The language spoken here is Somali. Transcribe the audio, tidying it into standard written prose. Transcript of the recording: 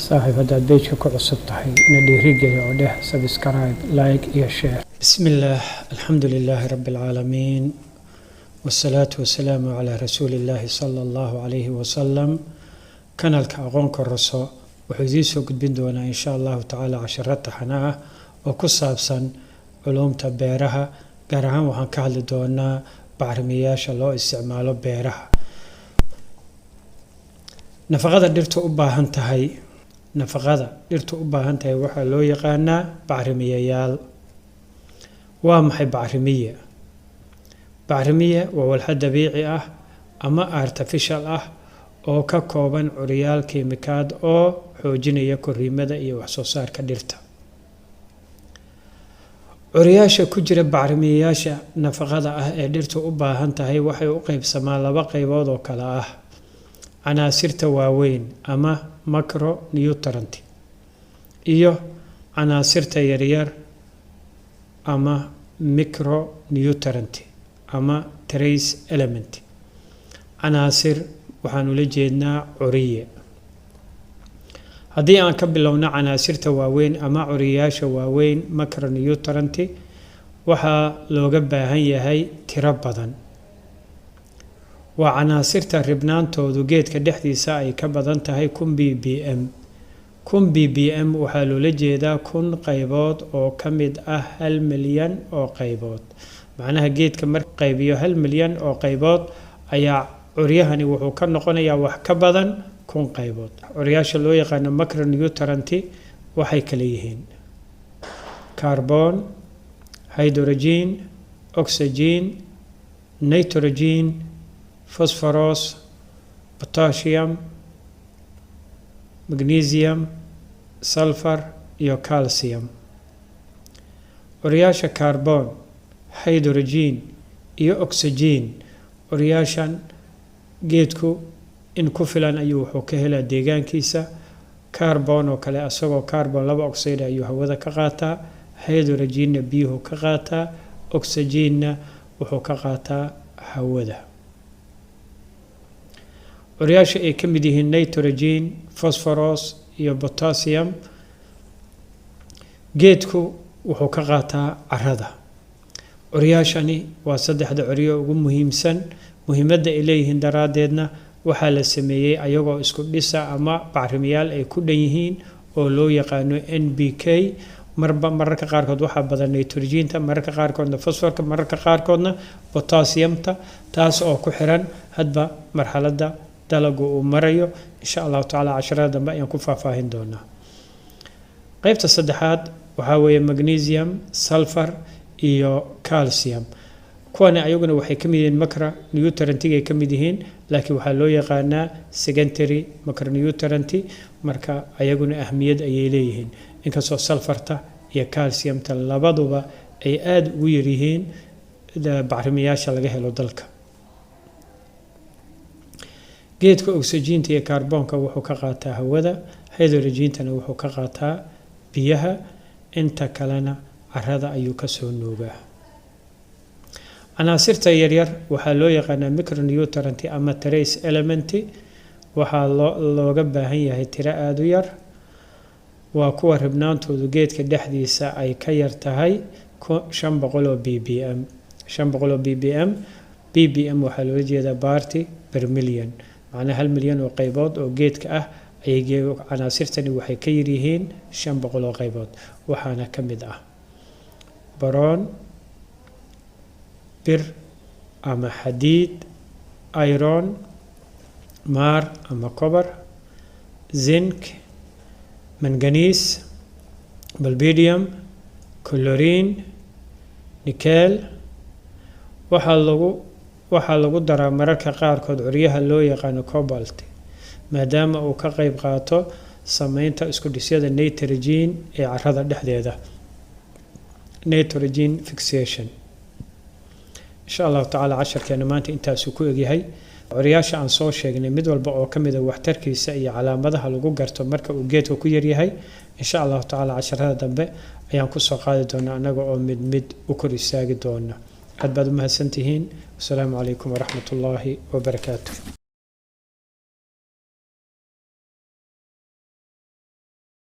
صاحب هذا البيج كل صبتحي ندي رجع وده سبسكرايب لايك يا شير. بسم الله الحمد لله رب العالمين والصلاة والسلام على رسول الله صلى الله عليه وسلم. كان الكعقون كرسو وحديثه قد بدونا إن شاء الله تعالى عشرات حناء وكصابسا علوم تبيرها قرهان وحن كهل دونا بعرمياش الله استعماله بيرها. نفقada dhirtu u baahan tahay waxa loo yaqaanaa bacrimiyayaal. waa maxay bacrimiye? bacrimiye waa walxo dabiici ah ama artificial ah oo ka kooban curiyaal kiimikaad oo xoojinaya koriimada iyo wax soo saarka dhirta. curiyaasha ku jira bacrimiyayaasha nafaqada ah ee dhirtu u baahan tahay waxay u qaybsamaan laba qaybood oo kala ah: عناصرta waaweyn ama macronutrient iyo عناصرta yaryar ama micronutrient ama trace element. عناصر waxaan ula jeednaa curiye. haddii aan ka bilowno عناصرta waaweyn ama curiyaasha waaweyn macronutrient waxaa looga baahan yahay tiro badan. waa عناصرta ribnaantoodu geedka dhexdiisa ay ka badan tahay 1000 ppm. 1000 ppm waxaa loola jeedaa 1000 qaybood oo ka mid ah 1 milyan oo qaybood. macnaha geedka marka qaybiyo 1 milyan oo qaybood ayaa curyahani wuxuu ka noqonayaa wax ka badan 1000 qaybood. curyaasha loo yaqaan macronutrient waxay kala yihiin carbon, hydrogen, oxygen, nitrogen, phosphorus, potassium, magnesium, sulfur iyo calcium. curyaasha carbon, hydrogen iyo oxygen curyaashan geedku in ku filan ayuu wuxuu ka helaa deegaankiisa. carbon oo kale asagoo carbon 2 oxide ayuu hawada ka qaataa, hydrogenna biyuhu ka qaataa, oxygenna wuxuu ka qaataa hawada. curyaasha ay ka mid yihiin nitrogen, phosphorus iyo potassium geedku wuxuu ka qaataa carrada. curyaashani waa saddexda curyo ugu muhiimsan. muhiimadda ay leeyihiin daraadeedna waxaa la sameeyey ayagoo isku dhisa ama bacrimiyaal ay ku dhan yihiin oo loo yaqaano NPK. mararka qaarkood waxaa badan nitrogenta, mararka qaarkoodna phosphorka, mararka qaarkoodna potassiumta, taas oo ku xiran hadba marxaladda dalagu uu marayo. insha allahu tacaala casharada dambe ayaan ku faahfaahin doonaa. qaybta saddexaad waxaa weeye magnesium, sulfur iyo calcium. kuwani ayaguna waxay ka mid yihiin macronutrient-ga ay ka mid yihiin, laakiin waxaa loo yaqaanaa secondary macronutrient. marka ayaguna ahmiyad ayay leeyihiin, inkastoo sulfurta iyo calciumta labaduba ay aada ugu yaryihiin bacrimiyaasha laga helo dalka. geedka oxygen iyo carbonka wuxuu ka qaataa hawada, hydrogentana wuxuu ka qaataa biyaha, inta kalena carrada ayuu ka soo nuugaa. عناصرta yaryar waxaa loo yaqaanaa micronutrient ama trace element. waxaa looga baahan yahay tiro aada u yar. waa kuwa ribnaantoodu geedka dhexdiisa ay ka yar tahay 500 ppm. 500 ppm. ppm waxaa loola jeedaa party per million, macnaha 1 milyan oo qaybood oo geedka ah ayay عناصرtani waxay ka yar yihiin 500 oo qaybood. waxaana ka mid ah boron, bir ama xadiid, iron, maar ama copper, zinc, manganese, molybdenum, chlorine, nickel. waxaa lagu daraa mararka qaarkood curyaha loo yaqaano cobalt maadaama uu ka qayb qaato sameynta isku dhisyada nitrogen ee carrada dhexdeeda, nitrogen fixation. insha allahu tacaala casharkeena maanta intaasuu ku egyahay. curyaasha aan soo sheegnay mid walba oo ka mid a waxtarkiisa iyo calaamadaha lagu garto marka uu geedka ku yaryahay, insha allahu tacaala casharada dambe ayaan kusoo qaadi doonaa annaga oo mid mid u kor istaagi doona. aad baad u mahadsantihiin. wasalaamu calaykum waraxmat ullaahi wabarakaatu.